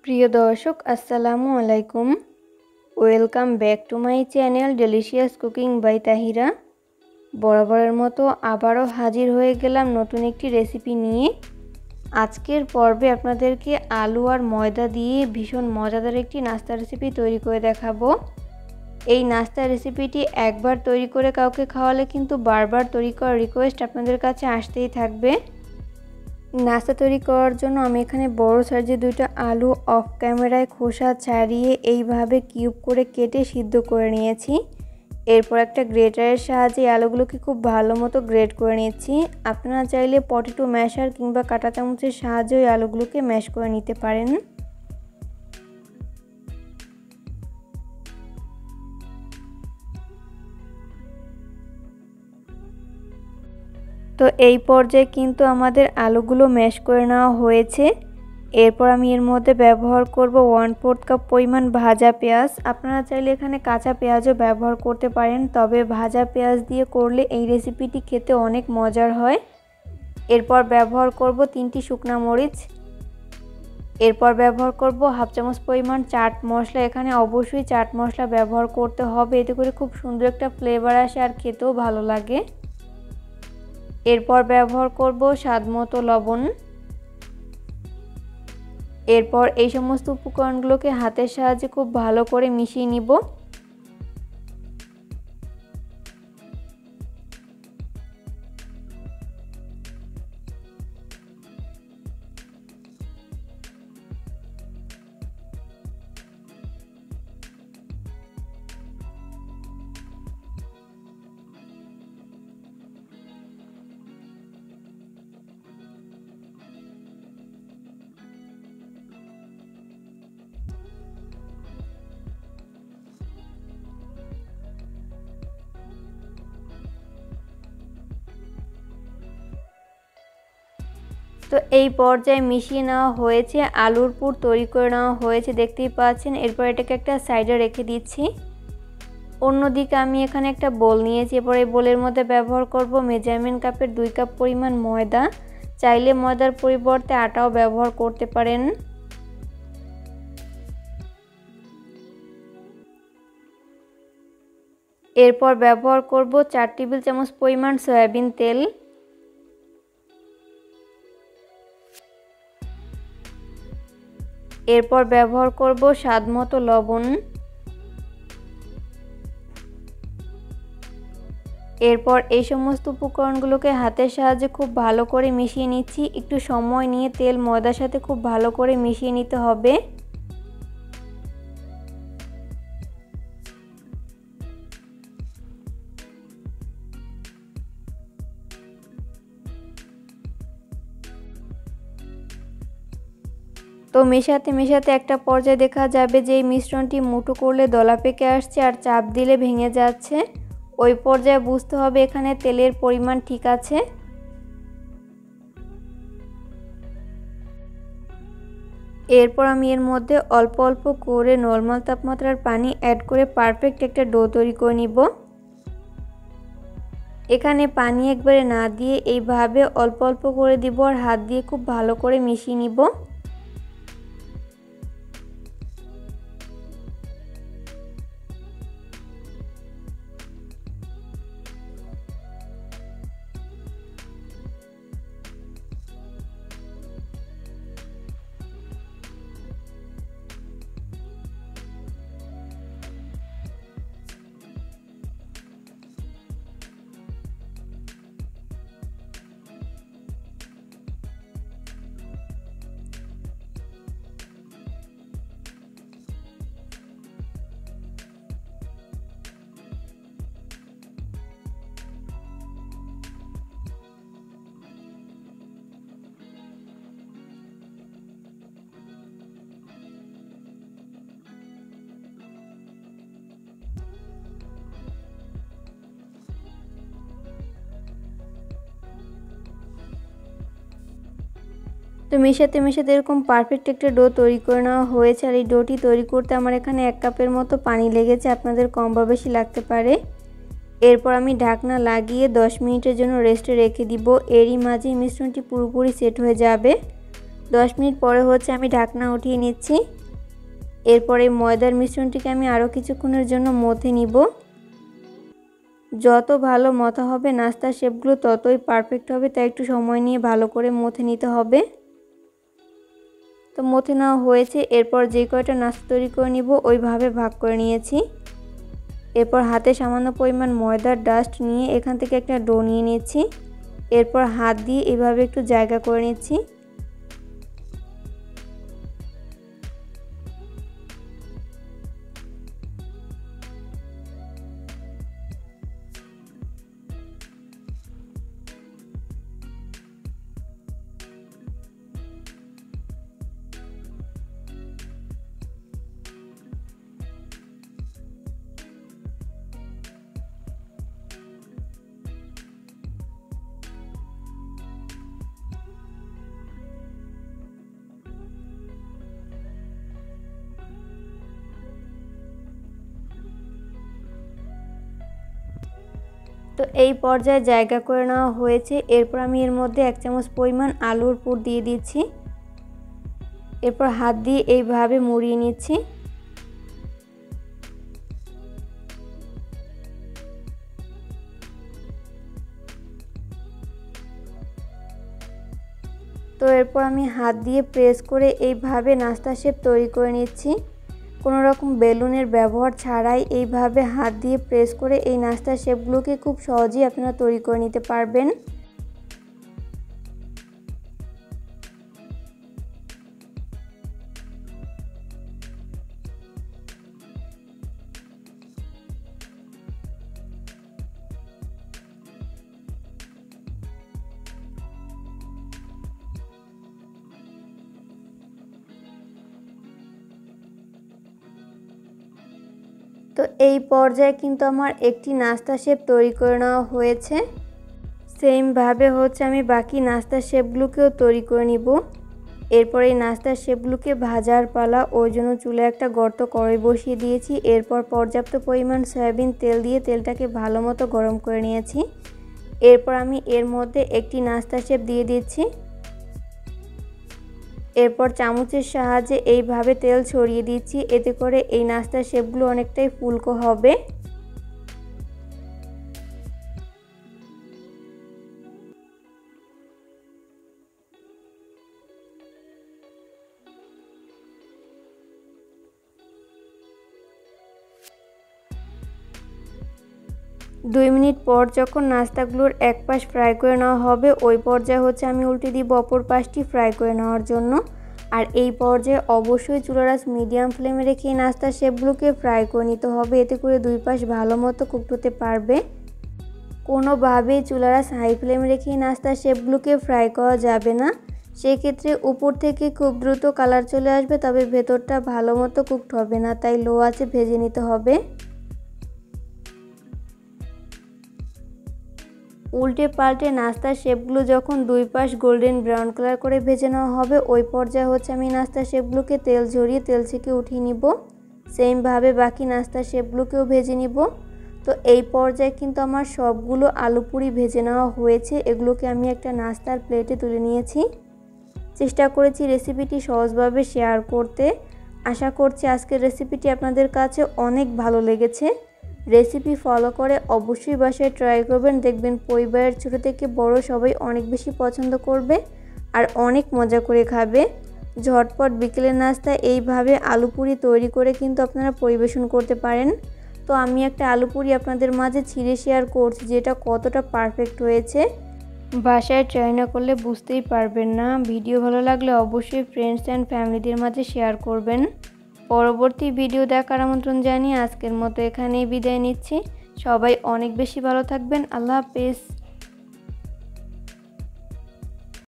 প্রিয় দর্শক আসসালামু আলাইকুম। Welcome back to my channel delicious cooking by Tahira. বরাবরের মতো আবারও হাজির হয়ে গেলাম নতুন একটি রেসিপি নিয়ে। আজকের পর্বে আপনাদেরকে আলু আর ময়দা দিয়ে ভীষণ মজাদার একটি নাস্তা রেসিপি তৈরি করে দেখাবো। এই নাস্তা রেসিপিটি একবার তৈরি করে কাউকে খাওয়ালে কিন্তু বারবার তৈরি করার রিকোয়েস্ট আপনাদের কাছে আসতেই থাকবে। নাস্তা তৈরি করার জন্য আমি এখানে বড় সাইজের দুইটা আলু অফ ক্যামেরায় খোসা ছাড়িয়ে এইভাবে কিউব করে কেটে সিদ্ধ করে নিয়েছি। এরপর একটা গ্রেটারের সাহায্যে আলুগুলোকে খুব ভালো মতো গ্রেট করে নিচ্ছি। আপনারা চাইলে পটেটো ম্যাশার কিংবা কাঁটা চামচের সাহায্যে ওই আলুগুলোকে ম্যাশ করে নিতে পারেন। তো এই পর্যায়ে কিন্তু আমাদের আলুগুলো ম্যাশ করে নেওয়া হয়েছে। এরপর আমি এর মধ্যে ব্যবহার করব 1/4 কাপ পরিমাণ ভাজা পেঁয়াজ। আপনারা চাইলে এখানে কাঁচা পেঁয়াজও ব্যবহার করতে পারেন, তবে ভাজা পেঁয়াজ দিয়ে করলে এই রেসিপিটি খেতে অনেক মজার হয়। এরপর ব্যবহার করব 3টি শুকনা মরিচ। এরপর ব্যবহার করব 1/2 চামচ পরিমাণ চাট মশলা। এখানে অবশ্যই চাট মশলা ব্যবহার করতে হবে, এতে করে খুব সুন্দর একটা ফ্লেভার আসে আর খেতেও ভালো লাগে। এরপর ব্যবহার করব স্বাদমতো লবণ। এরপর এই সমস্ত উপকরণগুলোকে হাতের সাহায্যে খুব ভালো করে মিশিয়ে নিব। তো এই পর্যায়ে মিশিয়ে নেওয়া হয়েছে, আলুর পুর তৈরি করে নেওয়া হয়েছে, দেখতেই পাচ্ছেন। এরপর এটাকে একটা সাইডে রেখে দিচ্ছি। অন্যদিকে আমি এখানে একটা বোল নিয়েছি। এরপর এই বোলের মধ্যে ব্যবহার করব মেজারমেন্ট কাপের 2 কাপ পরিমাণ ময়দা। চাইলে ময়দার পরিবর্তে আটাও ব্যবহার করতে পারেন। এরপর ব্যবহার করব 4 টেবিল চামচ পরিমাণ সয়াবিন তেল। এরপর ব্যবহার করব স্বাদমতো লবণ। এরপর এই সমস্ত উপকরণগুলোকে হাতের সাহায্যে খুব ভালো করে মিশিয়ে নিচ্ছি। একটু সময় নিয়ে তেল ময়দার সাথে খুব ভালো করে মিশিয়ে নিতে হবে। তো মেশাতে মেশাতে একটা পর্যায়ে দেখা যাবে যে এই মিশ্রণটি মুঠো করলে দলা পেকে আসছে আর চাপ দিলে ভেঙে যাচ্ছে। ওই পর্যায়ে বুঝতে হবে এখানে তেলের পরিমাণ ঠিক আছে। এরপর আমি এর মধ্যে অল্প অল্প করে নরমাল তাপমাত্রার পানি অ্যাড করে পারফেক্ট একটা ডো তৈরি করে নিব। এখানে পানি একবারে না দিয়ে এইভাবে অল্প অল্প করে দিব আর হাত দিয়ে খুব ভালো করে মিশিয়ে নিব। তো মেশাতে মেশাতে এরকম পারফেক্ট একটা ডো তৈরি করে নেওয়া হয়েছে। আর এই ডোটি তৈরি করতে আমার এখানে 1 কাপের মতো পানি লেগেছে, আপনাদের কম বা বেশি লাগতে পারে। এরপর আমি ঢাকনা লাগিয়ে 10 মিনিটের জন্য রেস্টে রেখে দিব। এরই মাঝে মিশ্রণটি পুরোপুরি সেট হয়ে যাবে। 10 মিনিট পরে হচ্ছে আমি ঢাকনা উঠিয়ে নিচ্ছি। এরপরে ময়দার মিশ্রণটিকে আমি আরও কিছুক্ষণের জন্য মথে নিব। যত ভালো মথা হবে নাস্তার শেপগুলো ততই পারফেক্ট হবে, তাই একটু সময় নিয়ে ভালো করে মথে নিতে হবে। তো মথে নেওয়া হয়েছে। এরপর যে কয়টা নাস্তা তৈরি করে নিব ওইভাবে ভাগ করে নিয়েছি। এরপর হাতে সামান্য পরিমাণ ময়দার ডাস্ট নিয়ে এখান থেকে একটা ডো নিয়ে নিচ্ছি। এরপর হাত দিয়ে এভাবে একটু জায়গা করে নিচ্ছি। তো এই পর্যায়ে জায়গা করে নেওয়া হয়েছে। এরপর আমি এর মধ্যে 1 চামচ পরিমাণ আলুর পুর দিয়ে দিচ্ছি। এরপর হাত দিয়ে এইভাবে মুড়িয়ে নিচ্ছি। তো এরপর আমি হাত দিয়ে প্রেস করে এইভাবে নাস্তা শেপ তৈরি করে নিচ্ছি। কোনো রকম বেলুনের ব্যবহার ছাড়াই এইভাবে হাত দিয়ে প্রেস করে এই নাস্তার শেপগুলোকে খুব সহজেই আপনারা তৈরি করে নিতে পারবেন। তো এই পর্যায়ে কিন্তু আমার একটি নাস্তা শেপ তৈরি করে নেওয়া হয়েছে। সেমভাবে হচ্ছে আমি বাকি নাস্তার শেপগুলোকেও তৈরি করে নিব। এরপর এই নাস্তার শেপগুলোকে ভাজার পালা, ওই জন্য চুলে একটা গর্ত কড়াই বসিয়ে দিয়েছি। এরপর পর্যাপ্ত পরিমাণ সয়াবিন তেল দিয়ে তেলটাকে ভালো মতো গরম করে নিয়েছি। এরপর আমি এর মধ্যে একটি নাস্তা শেপ দিয়ে দিচ্ছি। এরপর চামচের সাহায্যে এইভাবে তেল ছড়িয়ে দিচ্ছি, এতে করে এই নাস্তার শেপগুলো অনেকটাই ফুলকো হবে। দুই মিনিট পর যখন নাস্তাগুলোর এক পাশ ফ্রাই করে নেওয়া হবে, ওই পর্যায়ে হচ্ছে আমি উল্টে দিব অপর পাশটি ফ্রাই করে নেওয়ার জন্য। আর এই পর্যায়ে অবশ্যই চুলার আঁচ মিডিয়াম ফ্লেমে রেখে নাস্তার শেপগুলোকে ফ্রাই করে নিতে হবে, এতে করে দুই পাশ ভালো মতো কুকড হতে পারবে। কোনোভাবেই চুলার আঁচ হাই ফ্লেমে রেখে নাস্তার শেপগুলোকে ফ্রাই করা যাবে না, সেক্ষেত্রে উপর থেকে খুব দ্রুত কালার চলে আসবে, তবে ভেতরটা ভালো মতো কুকড হবে না, তাই লো আঁচে ভেজে নিতে হবে। উল্টে পাল্টে নাস্তার শেপগুলো যখন দুই পাশ গোল্ডেন ব্রাউন কালার করে ভেজে নেওয়া হবে, ওই পর্যায়ে হচ্ছে আমি নাস্তার শেপগুলোকে তেল ঝরিয়ে তেল থেকে উঠিয়ে নিব। সেমভাবে বাকি নাস্তার শেপগুলোকেও ভেজে নিব। তো এই পর্যায়ে কিন্তু আমার সবগুলো আলু পুরি ভেজে নেওয়া হয়েছে। এগুলোকে আমি একটা নাস্তার প্লেটে তুলে নিয়েছি। চেষ্টা করেছি রেসিপিটি সহজভাবে শেয়ার করতে। আশা করছি আজকের রেসিপিটি আপনাদের কাছে অনেক ভালো লেগেছে। রেসিপি ফলো করে অবশ্যই বাসায় ট্রাই করবেন, দেখবেন পরিবারের ছোট থেকে বড় সবাই অনেক বেশি পছন্দ করবে আর অনেক মজা করে খাবে। ঝটপট বিকেলের নাস্তায় এইভাবে আলু পুরি তৈরি করে কিন্তু আপনারা পরিবেশন করতে পারেন। তো আমি একটা আলু পুরি আপনাদের মাঝে ছিঁড়ে শেয়ার করছি, যেটা কতটা পারফেক্ট হয়েছে। বাসায় ট্রাই না করলে বুঝতেই পারবেন না। ভিডিও ভালো লাগলে অবশ্যই ফ্রেন্ডস অ্যান্ড ফ্যামিলিদের মাঝে শেয়ার করবেন। পরবর্তী ভিডিও দেখার আমন্ত্রণ জানিয়ে আজকের মতো এখানেই বিদায় নিচ্ছি। সবাই অনেক বেশি ভালো থাকবেন। আল্লাহ হাফেজ।